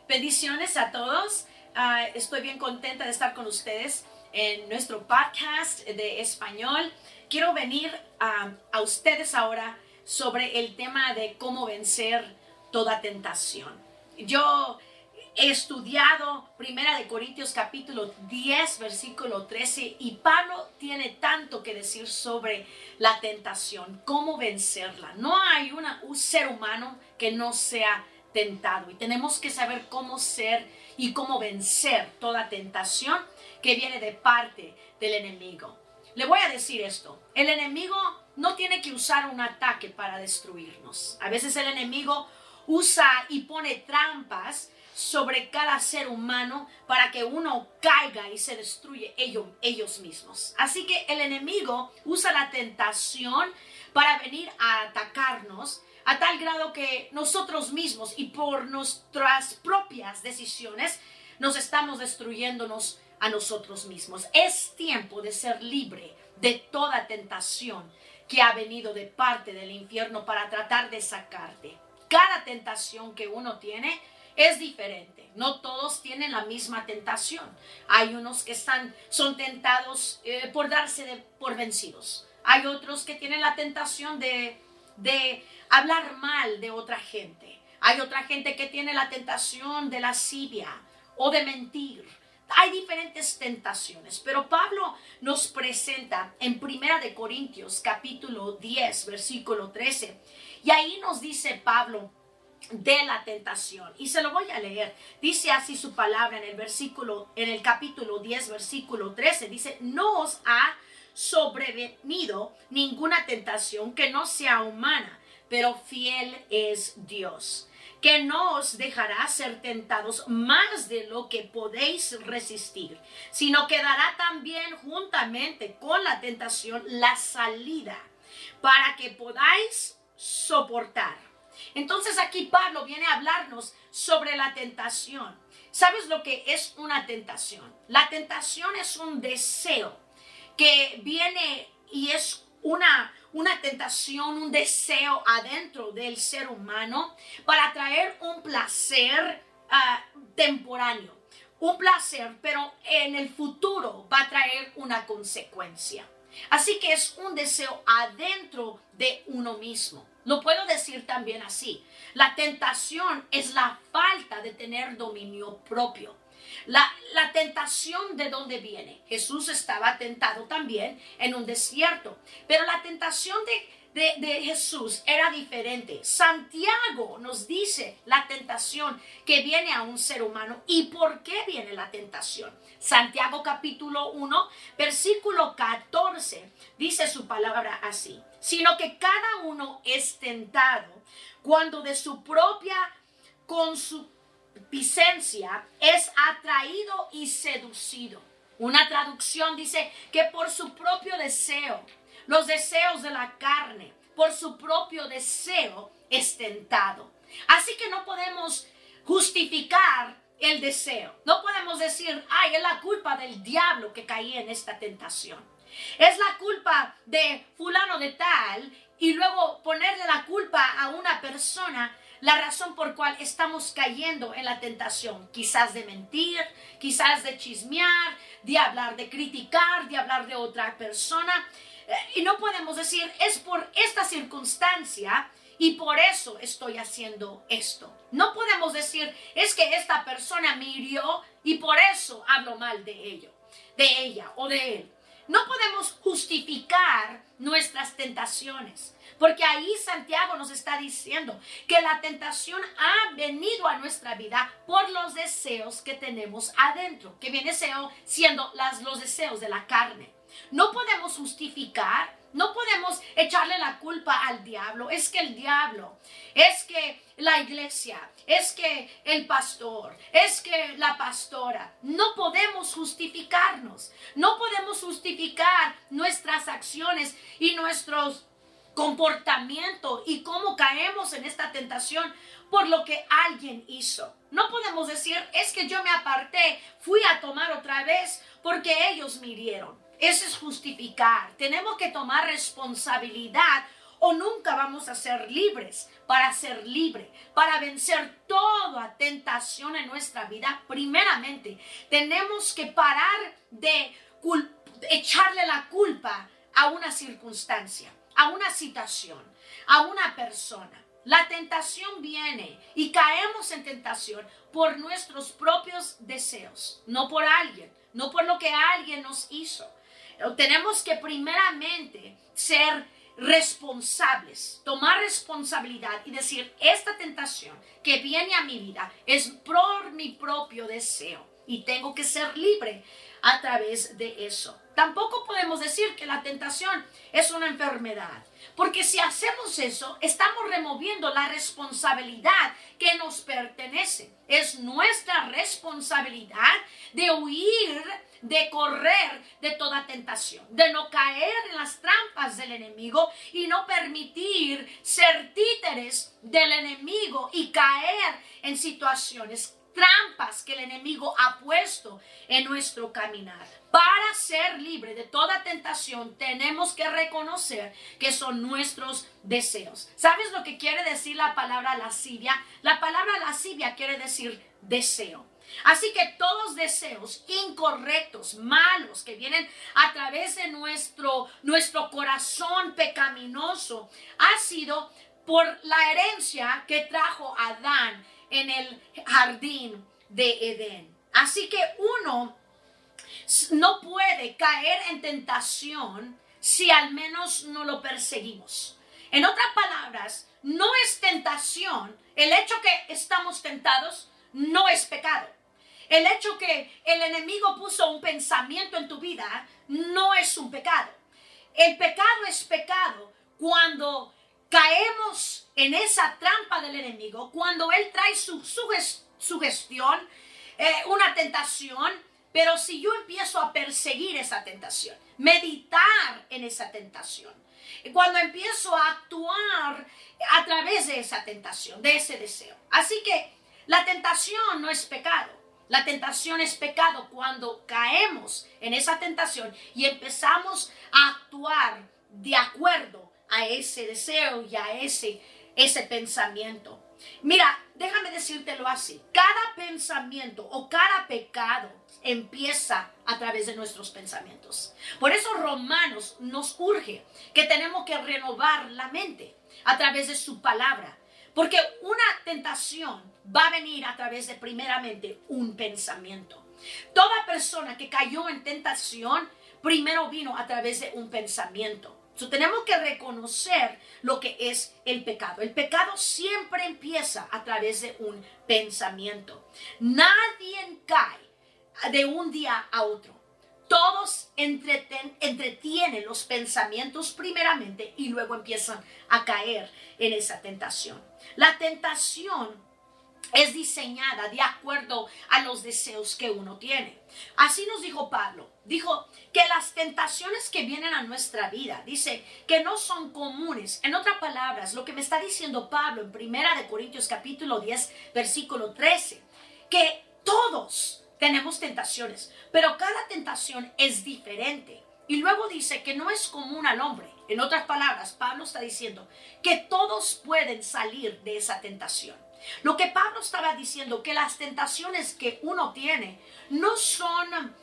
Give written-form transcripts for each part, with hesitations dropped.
Bendiciones a todos. Estoy bien contenta de estar con ustedes en nuestro podcast de español. Quiero venir a ustedes ahora sobre el tema de cómo vencer toda tentación. Yo he estudiado 1 Corintios capítulo 10, versículo 13, y Pablo tiene tanto que decir sobre la tentación, cómo vencerla. No hay un ser humano que no sea tentado, y tenemos que saber cómo ser y cómo vencer toda tentación que viene de parte del enemigo. Le voy a decir esto: el enemigo no tiene que usar un ataque para destruirnos. A veces el enemigo usa y pone trampas sobre cada ser humano para que uno caiga y se destruye ellos mismos. Así que el enemigo usa la tentación para venir a atacarnos, a tal grado que nosotros mismos y por nuestras propias decisiones nos estamos destruyéndonos a nosotros mismos. Es tiempo de ser libre de toda tentación que ha venido de parte del infierno para tratar de sacarte. Cada tentación que uno tiene es diferente. No todos tienen la misma tentación. Hay unos que son tentados por darse por vencidos. Hay otros que tienen la tentación de hablar mal de otra gente. Hay otra gente que tiene la tentación de lascivia o de mentir. Hay diferentes tentaciones, pero Pablo nos presenta en 1 Corintios capítulo 10, versículo 13, y ahí nos dice Pablo de la tentación, y se lo voy a leer. Dice así su palabra en el capítulo 10, versículo 13, dice: no os ha sobrevenido ninguna tentación que no sea humana, pero fiel es Dios, que no os dejará ser tentados más de lo que podéis resistir, sino que dará también juntamente con la tentación la salida para que podáis soportar. Entonces aquí Pablo viene a hablarnos sobre la tentación. ¿Sabes lo que es una tentación? La tentación es un deseo que viene y es una tentación, un deseo adentro del ser humano para traer un placer temporáneo. Un placer, pero en el futuro va a traer una consecuencia. Así que es un deseo adentro de uno mismo. Lo puedo decir también así: la tentación es la falta de tener dominio propio. La tentación, ¿de dónde viene? Jesús estaba tentado también en un desierto, pero la tentación de Jesús era diferente. Santiago nos dice la tentación que viene a un ser humano y por qué viene la tentación. Santiago capítulo 1, versículo 14, dice su palabra así: sino que cada uno es tentado cuando de su propia concupiscencia es atraído y seducido. Una traducción dice que por su propio deseo, los deseos de la carne, por su propio deseo es tentado. Así que no podemos justificar el deseo. No podemos decir: ay, es la culpa del diablo que caí en esta tentación. Es la culpa de fulano de tal, y luego ponerle la culpa a una persona la razón por cual estamos cayendo en la tentación, quizás de mentir, quizás de chismear, de hablar, de criticar, de hablar de otra persona. Y no podemos decir: es por esta circunstancia y por eso estoy haciendo esto. No podemos decir: es que esta persona me hirió y por eso hablo mal de ella o de él. No podemos justificar nuestras tentaciones, porque ahí Santiago nos está diciendo que la tentación ha venido a nuestra vida por los deseos que tenemos adentro, que viene siendo los deseos de la carne. No podemos justificar, no podemos echarle la culpa al diablo. Es que el diablo, es que la iglesia, es que el pastor, es que la pastora. No podemos justificarnos. No podemos justificar nuestras acciones y nuestros comportamiento y cómo caemos en esta tentación por lo que alguien hizo. No podemos decir: es que yo me aparté, fui a tomar otra vez porque ellos me hirieron. Eso es justificar. Tenemos que tomar responsabilidad o nunca vamos a ser libres. Para ser libre, para vencer toda tentación en nuestra vida, primeramente tenemos que parar de echarle la culpa a una circunstancia, a una situación, a una persona. La tentación viene y caemos en tentación por nuestros propios deseos, no por alguien, no por lo que alguien nos hizo. Tenemos que primeramente ser responsables, tomar responsabilidad y decir, esta tentación que viene a mi vida es por mi propio deseo y tengo que ser libre a través de eso. Tampoco podemos decir que la tentación es una enfermedad, porque si hacemos eso, estamos removiendo la responsabilidad que nos pertenece. Es nuestra responsabilidad de huir, de correr de toda tentación, de no caer en las trampas del enemigo y no permitir ser títeres del enemigo y caer en situaciones, trampas que el enemigo ha puesto en nuestro caminar. Para ser libre de toda tentación, tenemos que reconocer que son nuestros deseos. ¿Sabes lo que quiere decir la palabra lascivia? La palabra lascivia quiere decir deseo. Así que todos deseos incorrectos, malos, que vienen a través de nuestro corazón pecaminoso, ha sido por la herencia que trajo Adán en el jardín de Edén. Así que uno no puede caer en tentación si al menos no lo perseguimos. En otras palabras, no es tentación. El hecho que estamos tentados no es pecado. El hecho que el enemigo puso un pensamiento en tu vida no es un pecado. El pecado es pecado cuando caemos en esa trampa del enemigo, cuando él trae su sugestión, una tentación, pero si yo empiezo a perseguir esa tentación, meditar en esa tentación, cuando empiezo a actuar a través de esa tentación, de ese deseo. Así que la tentación no es pecado. La tentación es pecado cuando caemos en esa tentación y empezamos a actuar de acuerdo a ese deseo y a ese pensamiento. Mira, déjame decírtelo así. Cada pensamiento o cada pecado empieza a través de nuestros pensamientos. Por eso Romanos nos urge que tenemos que renovar la mente a través de su palabra. Porque una tentación va a venir a través de primeramente un pensamiento. Toda persona que cayó en tentación primero vino a través de un pensamiento. Tenemos que reconocer lo que es el pecado. El pecado siempre empieza a través de un pensamiento. Nadie cae de un día a otro. Todos entretienen los pensamientos primeramente y luego empiezan a caer en esa tentación. La tentación es diseñada de acuerdo a los deseos que uno tiene. Así nos dijo Pablo. Dijo que las tentaciones que vienen a nuestra vida, dice que no son comunes. En otras palabras, lo que me está diciendo Pablo en 1 Corintios capítulo 10, versículo 13, que todos tenemos tentaciones, pero cada tentación es diferente. Y luego dice que no es común al hombre. En otras palabras, Pablo está diciendo que todos pueden salir de esa tentación. Lo que Pablo estaba diciendo, que las tentaciones que uno tiene no son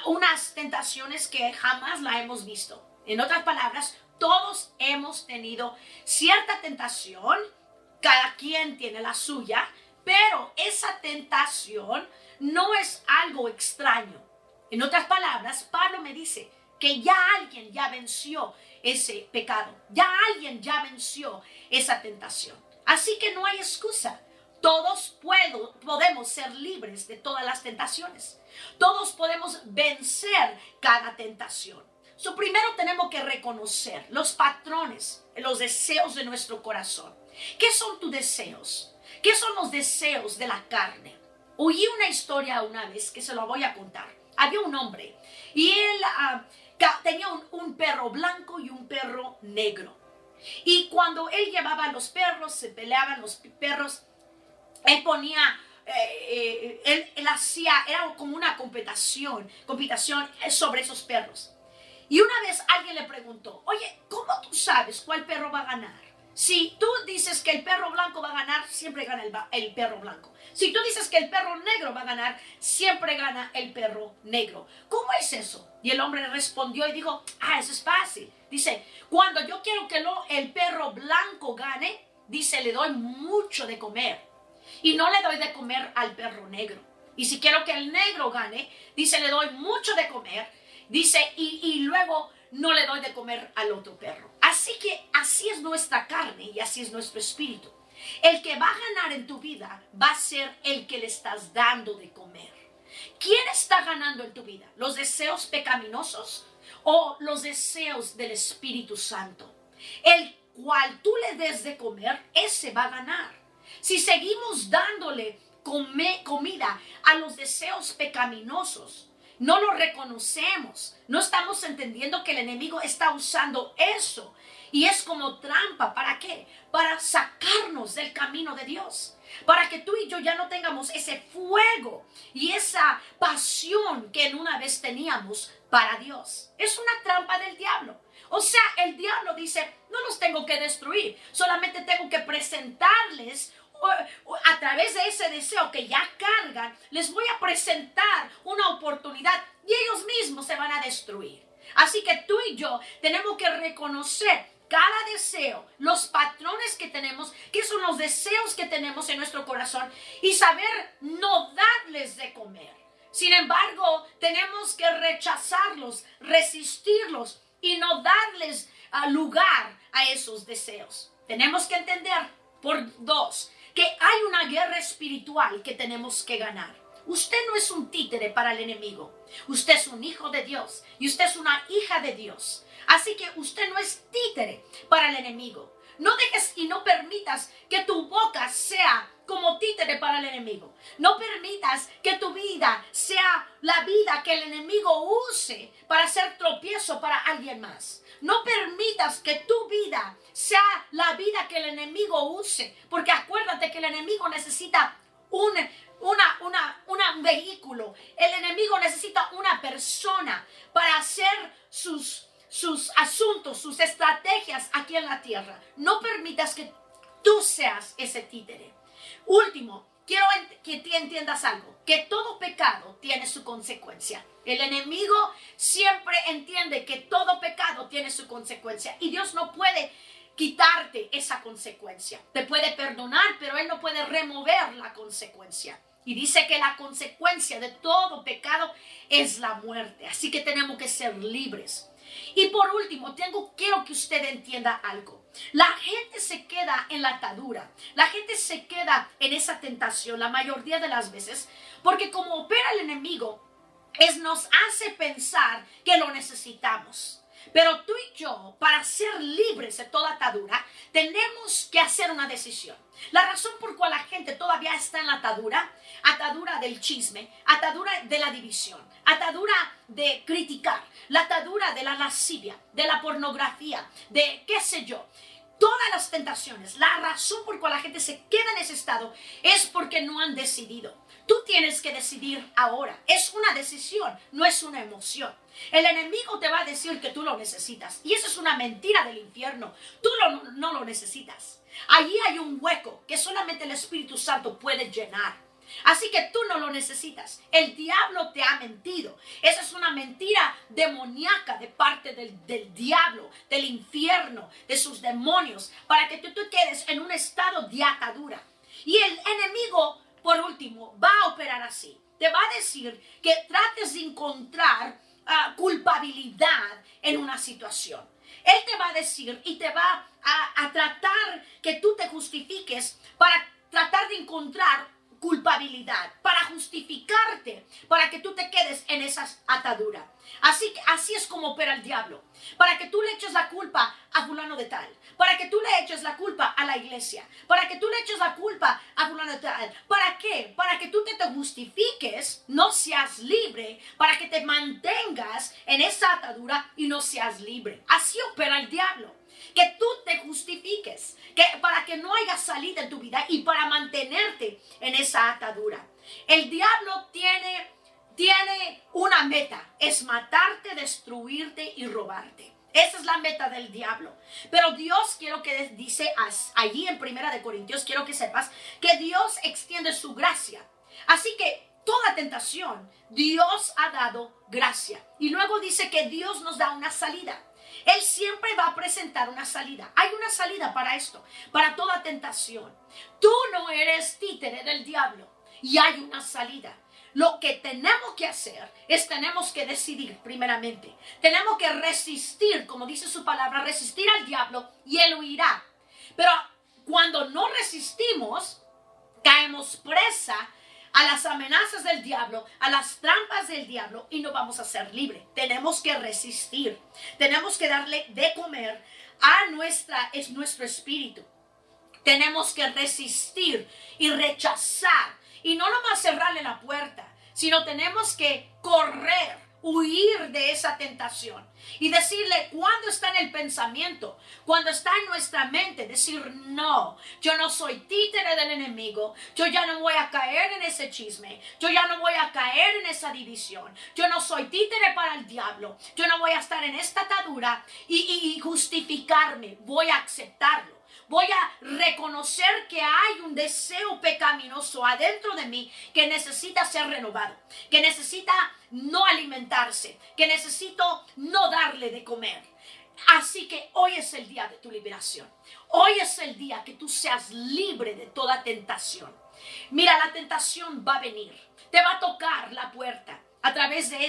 unas tentaciones que jamás la hemos visto. En otras palabras, todos hemos tenido cierta tentación, cada quien tiene la suya, pero esa tentación no es algo extraño. En otras palabras, Pablo me dice que ya alguien ya venció ese pecado, ya alguien ya venció esa tentación. Así que no hay excusa. Todos podemos ser libres de todas las tentaciones. Todos podemos vencer cada tentación. Primero tenemos que reconocer los patrones, los deseos de nuestro corazón. ¿Qué son tus deseos? ¿Qué son los deseos de la carne? Oí una historia una vez que se lo voy a contar. Había un hombre y él tenía un perro blanco y un perro negro. Y cuando él llevaba a los perros, se peleaban los perros, él ponía, él hacía, era como una competición sobre esos perros. Y una vez alguien le preguntó, oye, ¿cómo tú sabes cuál perro va a ganar? Si tú dices que el perro blanco va a ganar, siempre gana el perro blanco. Si tú dices que el perro negro va a ganar, siempre gana el perro negro. ¿Cómo es eso? Y el hombre respondió y dijo, eso es fácil. Dice, cuando yo quiero que el perro blanco gane, dice, le doy mucho de comer. Y no le doy de comer al perro negro. Y si quiero que el negro gane, dice, le doy mucho de comer. Dice, y luego no le doy de comer al otro perro. Así que así es nuestra carne y así es nuestro espíritu. El que va a ganar en tu vida va a ser el que le estás dando de comer. ¿Quién está ganando en tu vida? ¿Los deseos pecaminosos o los deseos del Espíritu Santo? El cual tú le des de comer, ese va a ganar. Si seguimos dándole comida a los deseos pecaminosos, no lo reconocemos, no estamos entendiendo que el enemigo está usando eso y es como trampa. ¿Para qué? Para sacarnos del camino de Dios, para que tú y yo ya no tengamos ese fuego y esa pasión que en una vez teníamos para Dios. Es una trampa del diablo. O sea, el diablo dice, no los tengo que destruir, solamente tengo que presentarles a través de ese deseo que ya cargan, les voy a presentar una oportunidad y ellos mismos se van a destruir. Así que tú y yo tenemos que reconocer cada deseo, los patrones que tenemos, que son los deseos que tenemos en nuestro corazón y saber no darles de comer. Sin embargo, tenemos que rechazarlos, resistirlos y no darles lugar a esos deseos. Tenemos que entender, por dos, que hay una guerra espiritual que tenemos que ganar. Usted no es un títere para el enemigo. Usted es un hijo de Dios y usted es una hija de Dios. Así que usted no es títere para el enemigo. No dejes y no permitas que tu boca sea como títere para el enemigo. No permitas que tu vida sea la vida que el enemigo use para hacer tropiezo para alguien más. No permitas que tu vida sea la vida que el enemigo use, porque acuérdate que el enemigo necesita un vehículo. El enemigo necesita una persona para hacer sus asuntos, sus estrategias aquí en la tierra. No permitas que tú seas ese títere. Último, quiero que te entiendas algo, que todo pecado tiene su consecuencia. El enemigo siempre entiende que todo pecado tiene su consecuencia y Dios no puede quitarte esa consecuencia. Te puede perdonar, pero Él no puede remover la consecuencia. Y dice que la consecuencia de todo pecado es la muerte. Así que tenemos que ser libres. Y por último, quiero que usted entienda algo. La gente se queda en la atadura. La gente se queda en esa tentación la mayoría de las veces. Porque como opera el enemigo, nos hace pensar que lo necesitamos. Pero tú y yo, para ser libres de toda atadura, tenemos que hacer una decisión. La razón por cual la gente todavía está en la atadura del chisme, atadura de la división, atadura de criticar, la atadura de la lascivia, de la pornografía, de qué sé yo. Todas las tentaciones, la razón por cual la gente se queda en ese estado es porque no han decidido. Tú tienes que decidir ahora. Es una decisión, no es una emoción. El enemigo te va a decir que tú lo necesitas. Y eso es una mentira del infierno. Tú no lo necesitas. Allí hay un hueco que solamente el Espíritu Santo puede llenar. Así que tú no lo necesitas. El diablo te ha mentido. Esa es una mentira demoníaca de parte del diablo, del infierno, de sus demonios, para que tú quedes en un estado de atadura. Y el enemigo, por último, va a operar así. Te va a decir que trates de encontrar culpabilidad en una situación. Él te va a decir y te va a tratar que tú te justifiques para tratar de encontrar culpabilidad, para justificarte, para que tú te quedes en esa atadura. Así es como opera el diablo. Para que tú le eches la culpa a fulano de tal. Para que tú le eches la culpa a la iglesia. Para que tú le eches la culpa a fulano de tal. ¿Para qué? Para que tú te justifiques, no seas libre, para que te mantengas en esa atadura y no seas libre. Así opera el diablo. Que tú te justifiques, para que no haya salida en tu vida y para mantenerte en esa atadura. El diablo tiene tiene una meta, es matarte, destruirte y robarte. Esa es la meta del diablo. Pero Dios, quiero que dice allí en 1 Corintios, quiero que sepas que Dios extiende su gracia. Así que toda tentación, Dios ha dado gracia. Y luego dice que Dios nos da una salida. Él siempre va a presentar una salida. Hay una salida para esto, para toda tentación. Tú no eres títere del diablo y hay una salida. Lo que tenemos que hacer es tenemos que decidir primeramente. Tenemos que resistir, como dice su palabra, resistir al diablo y él huirá. Pero cuando no resistimos, caemos presa a las amenazas del diablo, a las trampas del diablo y no vamos a ser libres. Tenemos que resistir. Tenemos que darle de comer a nuestro espíritu. Tenemos que resistir y rechazar. Y no nomás cerrarle la puerta, sino tenemos que correr, huir de esa tentación. Y decirle cuando está en el pensamiento, cuando está en nuestra mente, decir no, yo no soy títere del enemigo, yo ya no voy a caer en ese chisme, yo ya no voy a caer en esa división, yo no soy títere para el diablo, yo no voy a estar en esta atadura y justificarme, voy a aceptarlo. Voy a reconocer que hay un deseo pecaminoso adentro de mí que necesita ser renovado, que necesita no alimentarse, que necesito no darle de comer. Así que hoy es el día de tu liberación. Hoy es el día que tú seas libre de toda tentación. Mira, la tentación va a venir, te va a tocar la puerta a través de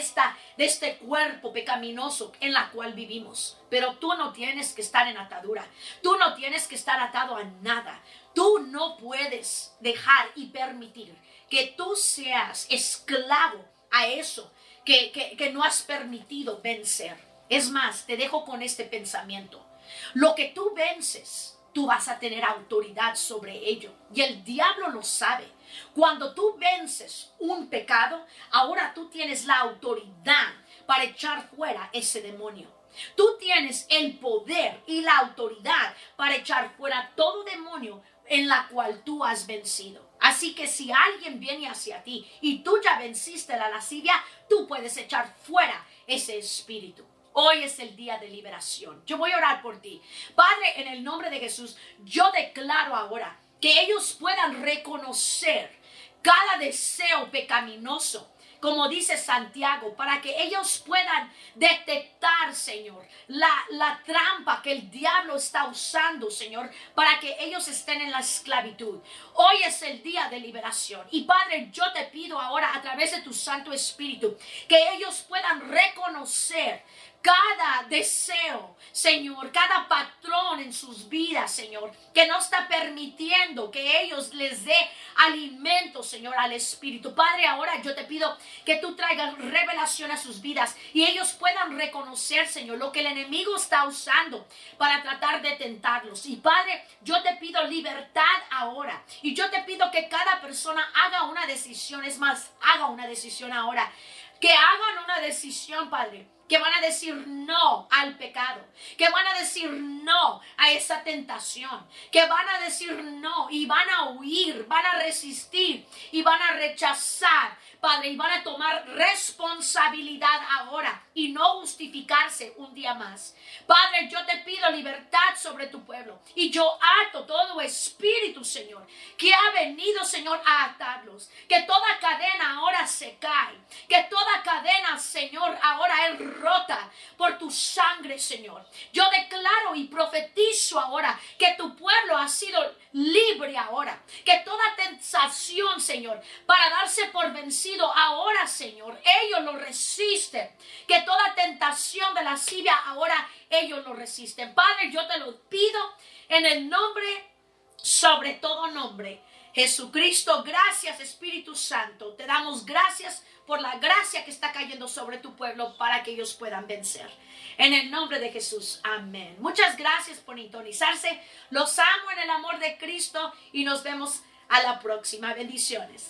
este cuerpo pecaminoso en la cual vivimos. Pero tú no tienes que estar en atadura. Tú no tienes que estar atado a nada. Tú no puedes dejar y permitir que tú seas esclavo a eso que no has permitido vencer. Es más, te dejo con este pensamiento. Lo que tú vences, tú vas a tener autoridad sobre ello. Y el diablo lo sabe. Cuando tú vences un pecado, ahora tú tienes la autoridad para echar fuera ese demonio. Tú tienes el poder y la autoridad para echar fuera todo demonio en la cual tú has vencido. Así que si alguien viene hacia ti y tú ya venciste la lascivia, tú puedes echar fuera ese espíritu. Hoy es el día de liberación. Yo voy a orar por ti. Padre, en el nombre de Jesús, yo declaro ahora que ellos puedan reconocer cada deseo pecaminoso, como dice Santiago, para que ellos puedan detectar, Señor, la trampa que el diablo está usando, Señor, para que ellos estén en la esclavitud. Hoy es el día de liberación. Y Padre, yo te pido ahora a través de tu Santo Espíritu que ellos puedan reconocer cada deseo, Señor, cada patrón en sus vidas, Señor, que no está permitiendo que ellos les dé alimento, Señor, al Espíritu. Padre, ahora yo te pido que tú traigas revelación a sus vidas y ellos puedan reconocer, Señor, lo que el enemigo está usando para tratar de tentarlos. Y Padre, yo te pido libertad ahora. Y yo te pido que cada persona haga una decisión. Es más, haga una decisión ahora. Que hagan una decisión, Padre, que van a decir no al pecado, que van a decir no a esa tentación, que van a decir no y van a huir, van a resistir y van a rechazar, Padre, y van a tomar responsabilidad ahora y no justificarse un día más. Padre, yo te pido libertad sobre tu pueblo y yo ato todo espíritu, Señor, que ha venido, Señor, a atarlos, que toda cadena ahora se cae, que toda cadena, Señor, ahora es rota por tu sangre, Señor. Yo declaro y profetizo ahora que tu pueblo ha sido libre ahora, que toda tentación, Señor, para darse por vencido ahora, Señor, ellos lo resisten, que toda tentación de lascivia ahora ellos lo resisten. Padre, yo te lo pido en el nombre, sobre todo nombre, Jesucristo. Gracias, Espíritu Santo. Te damos gracias por la gracia que está cayendo sobre tu pueblo para que ellos puedan vencer. En el nombre de Jesús. Amén. Muchas gracias por sintonizarse. Los amo en el amor de Cristo y nos vemos a la próxima. Bendiciones.